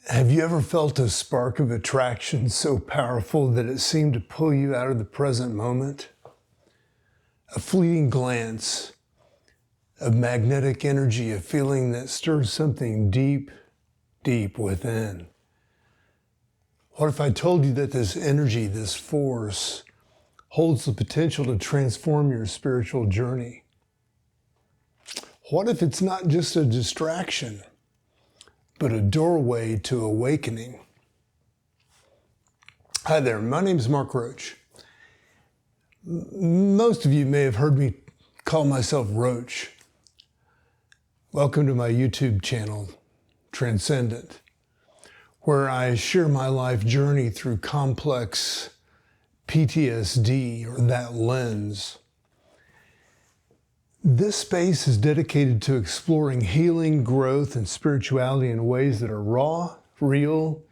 Have you ever felt a spark of attraction so powerful that it seemed to pull you out of the present moment? A fleeting glance of magnetic energy, a feeling that stirs something deep, deep within. What if I told you that this energy, this force, holds the potential to transform your spiritual journey? What if it's not just a distraction, but a doorway to awakening? Hi there, my name is Mark Roach. Most of you may have heard me call myself Roach. Welcome to my YouTube channel, Transcendent, where I share my life journey through complex PTSD, or that lens. This space is dedicated to exploring healing, growth, and spirituality in ways that are raw, real,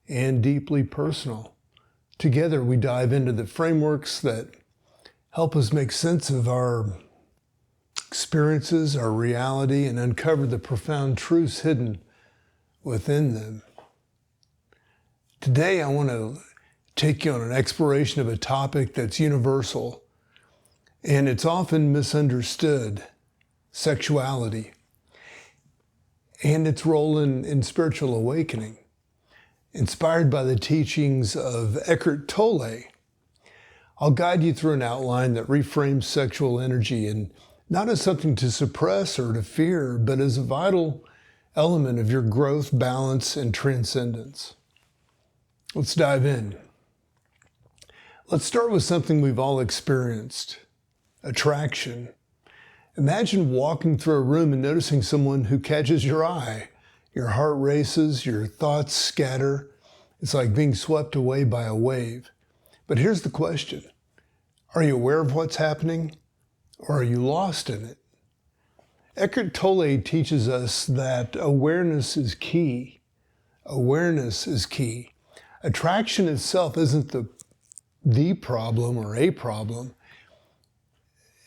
and deeply personal. Together, we dive into the frameworks that help us make sense of our experiences, our reality, and uncover the profound truths hidden within them. Today, I want to take you on an exploration of a topic that's universal, and it's often misunderstood: sexuality and its role in spiritual awakening. Inspired by the teachings of Eckhart Tolle, I'll guide you through an outline that reframes sexual energy, and not as something to suppress or to fear, but as a vital element of your growth, balance, and transcendence. Let's dive in. Let's start with something we've all experienced: attraction. Imagine walking through a room and noticing someone who catches your eye. Your heart races, your thoughts scatter. It's like being swept away by a wave. But here's the question: are you aware of what's happening, or are you lost in it? Eckhart Tolle teaches us that awareness is key. Awareness is key. Attraction itself isn't the problem or a problem.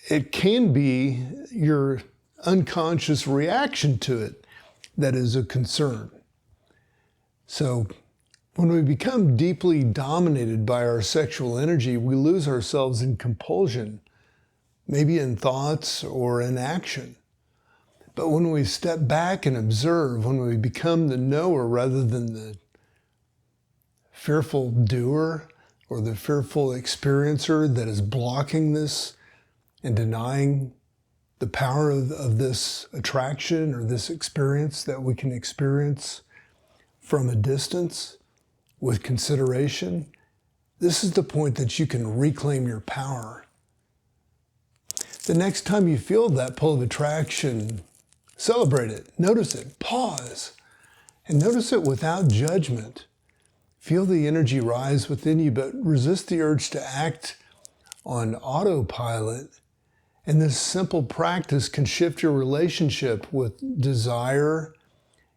It can be your unconscious reaction to it that is a concern. So when we become deeply dominated by our sexual energy, we lose ourselves in compulsion, maybe in thoughts or in action. But when we step back and observe, when we become the knower rather than the fearful doer or the fearful experiencer that is blocking this and denying the power of this attraction or this experience that we can experience from a distance with consideration, this is the point that you can reclaim your power. The next time you feel that pull of attraction, celebrate it, notice it, pause, and notice it without judgment. Feel the energy rise within you, but resist the urge to act on autopilot. And this simple practice can shift your relationship with desire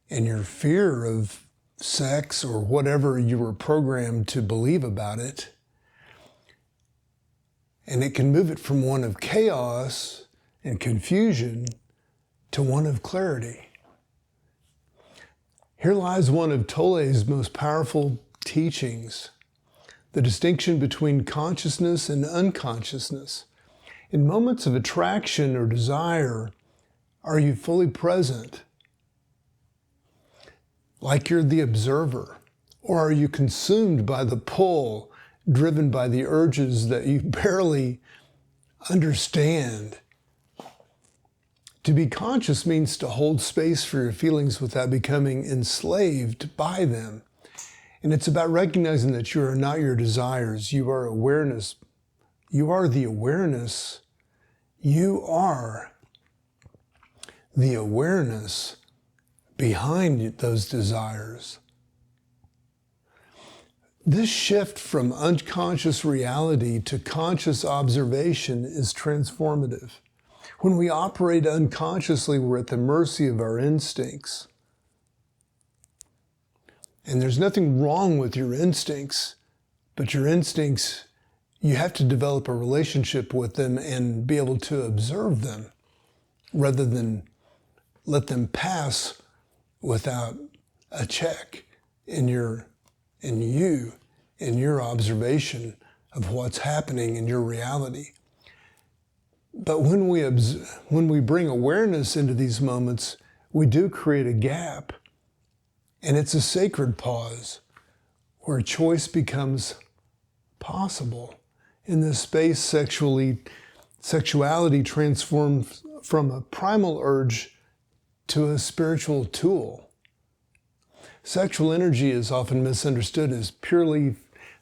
and your fear of sex or whatever you were programmed to believe about it. And it can move it from one of chaos and confusion to one of clarity. Here lies one of Tolle's most powerful teachings: the distinction between consciousness and unconsciousness. In moments of attraction or desire, are you fully present, like you're the observer? Or are you consumed by the pull, driven by the urges that you barely understand? To be conscious means to hold space for your feelings without becoming enslaved by them. And it's about recognizing that you are not your desires. You are awareness. You are the awareness. You are the awareness behind those desires. This shift from unconscious reality to conscious observation is transformative. When we operate unconsciously, we're at the mercy of our instincts. And there's nothing wrong with your instincts, but your instincts, you have to develop a relationship with them and be able to observe them rather than let them pass without a check, in your observation of what's happening in your reality. But when we bring awareness into these moments, we do create a gap, and it's a sacred pause where choice becomes possible. In this space, sexuality transforms from a primal urge to a spiritual tool. Sexual energy is often misunderstood as purely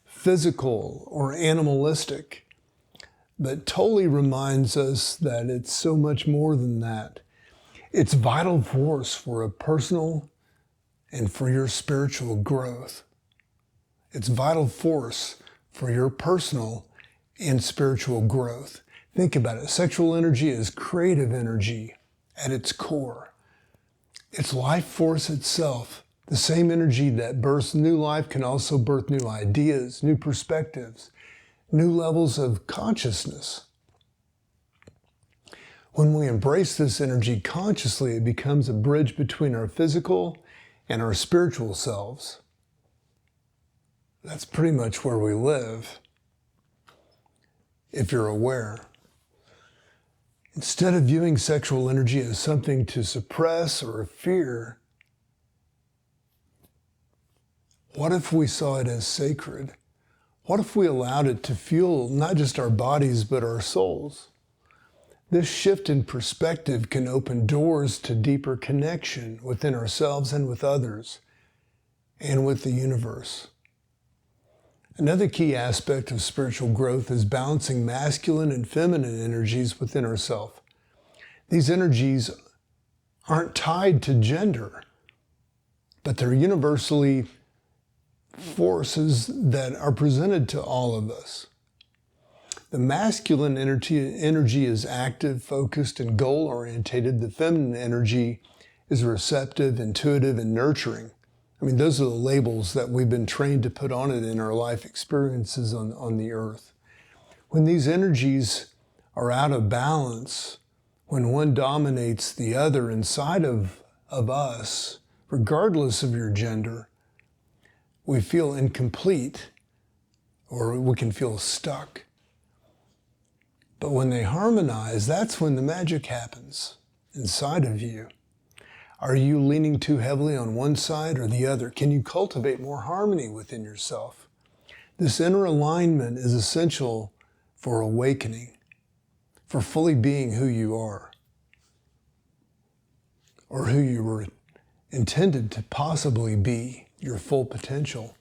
physical or animalistic, but Tolle reminds us that it's so much more than that. It's vital force for a personal and for your spiritual growth. It's vital force for your personal and spiritual growth. Think about it. Sexual energy is creative energy at its core. It's life force itself. The same energy that births new life can also birth new ideas, new perspectives, new levels of consciousness. When we embrace this energy consciously, it becomes a bridge between our physical and our spiritual selves. That's pretty much where we live, if you're aware. Instead of viewing sexual energy as something to suppress or fear, what if we saw it as sacred? What if we allowed it to fuel not just our bodies, but our souls? This shift in perspective can open doors to deeper connection within ourselves and with others, and with the universe. Another key aspect of spiritual growth is balancing masculine and feminine energies within ourselves. These energies aren't tied to gender, but they're universally forces that are presented to all of us. The masculine energy is active, focused, and goal-orientated. The feminine energy is receptive, intuitive, and nurturing. I mean, those are the labels that we've been trained to put on it in our life experiences on the earth. When these energies are out of balance, when one dominates the other inside of us, regardless of your gender, we feel incomplete, or we can feel stuck. But when they harmonize, that's when the magic happens inside of you. Are you leaning too heavily on one side or the other? Can you cultivate more harmony within yourself? This inner alignment is essential for awakening, for fully being who you are, or who you were intended to possibly be, your full potential.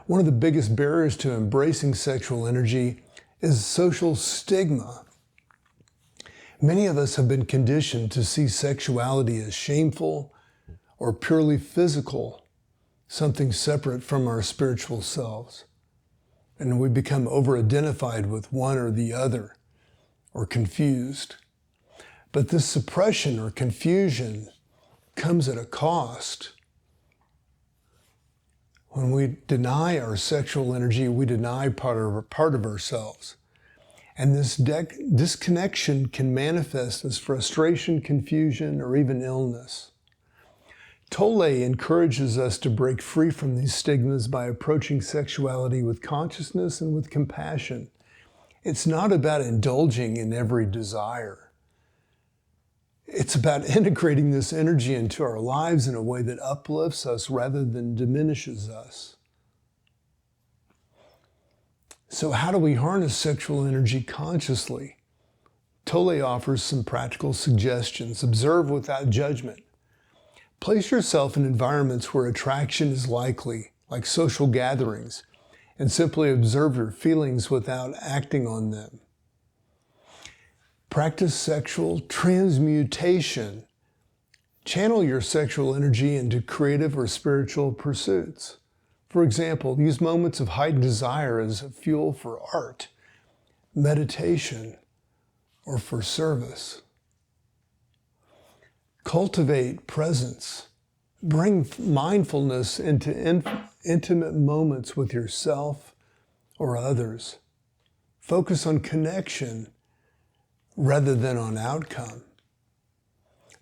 One of the biggest barriers to embracing sexual energy is social stigma. Many of us have been conditioned to see sexuality as shameful or purely physical, something separate from our spiritual selves. And we become over-identified with one or the other, or confused. But this suppression or confusion comes at a cost. When we deny our sexual energy, we deny part of ourselves. And this disconnection can manifest as frustration, confusion, or even illness. Tolle encourages us to break free from these stigmas by approaching sexuality with consciousness and with compassion. It's not about indulging in every desire. It's about integrating this energy into our lives in a way that uplifts us rather than diminishes us. So how do we harness sexual energy consciously? Tolle offers some practical suggestions. Observe without judgment. Place yourself in environments where attraction is likely, like social gatherings, and simply observe your feelings without acting on them. Practice sexual transmutation. Channel your sexual energy into creative or spiritual pursuits. For example, use moments of heightened desire as a fuel for art, meditation, or for service. Cultivate presence. Bring mindfulness into intimate moments with yourself or others. Focus on connection rather than on outcome.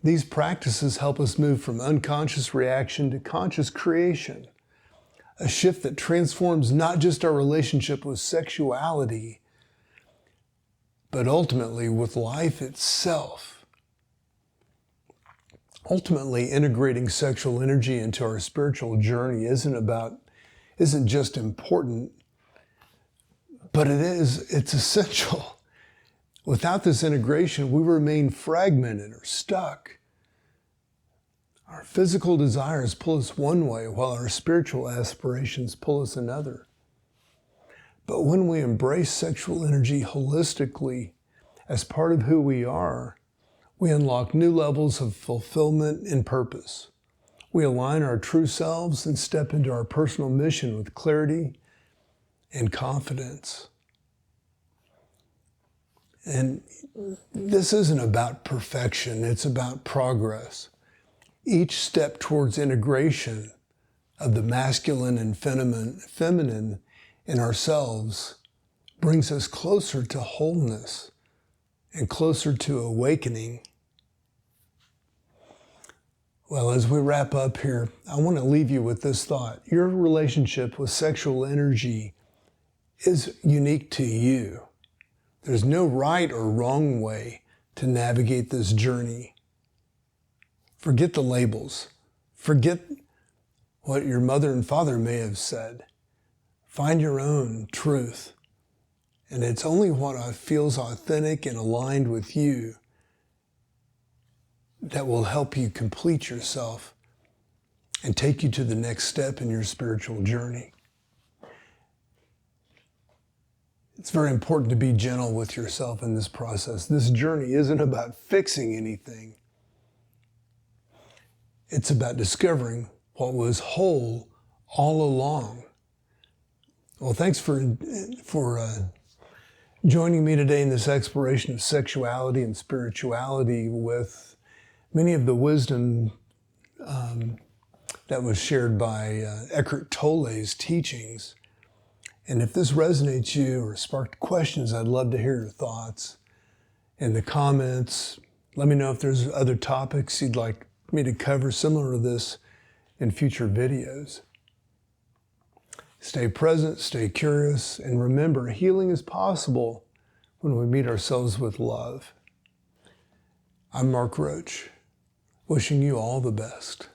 These practices help us move from unconscious reaction to conscious creation. a shift that transforms not just our relationship with sexuality, but ultimately with life itself. Ultimately, integrating sexual energy into our spiritual journey isn't just important, but it's essential. Without this integration, we remain fragmented or stuck. Our physical desires pull us one way, while our spiritual aspirations pull us another. But when we embrace sexual energy holistically as part of who we are, we unlock new levels of fulfillment and purpose. We align our true selves and step into our personal mission with clarity and confidence. And this isn't about perfection, it's about progress. Each step towards integration of the masculine and feminine in ourselves brings us closer to wholeness and closer to awakening. Well, as we wrap up here, I want to leave you with this thought. Your relationship with sexual energy is unique to you. There's no right or wrong way to navigate this journey. Forget the labels. Forget what your mother and father may have said. Find your own truth. And it's only what feels authentic and aligned with you that will help you complete yourself and take you to the next step in your spiritual journey. It's very important to be gentle with yourself in this process. This journey isn't about fixing anything. It's about discovering what was whole all along. Well, thanks for joining me today in this exploration of sexuality and spirituality with many of the wisdom that was shared by Eckhart Tolle's teachings. And if this resonates you or sparked questions, I'd love to hear your thoughts in the comments. Let me know if there's other topics you'd like me to cover similar to this in future videos. Stay present, stay curious, and remember, healing is possible when we meet ourselves with love. I'm Mark Roach, wishing you all the best.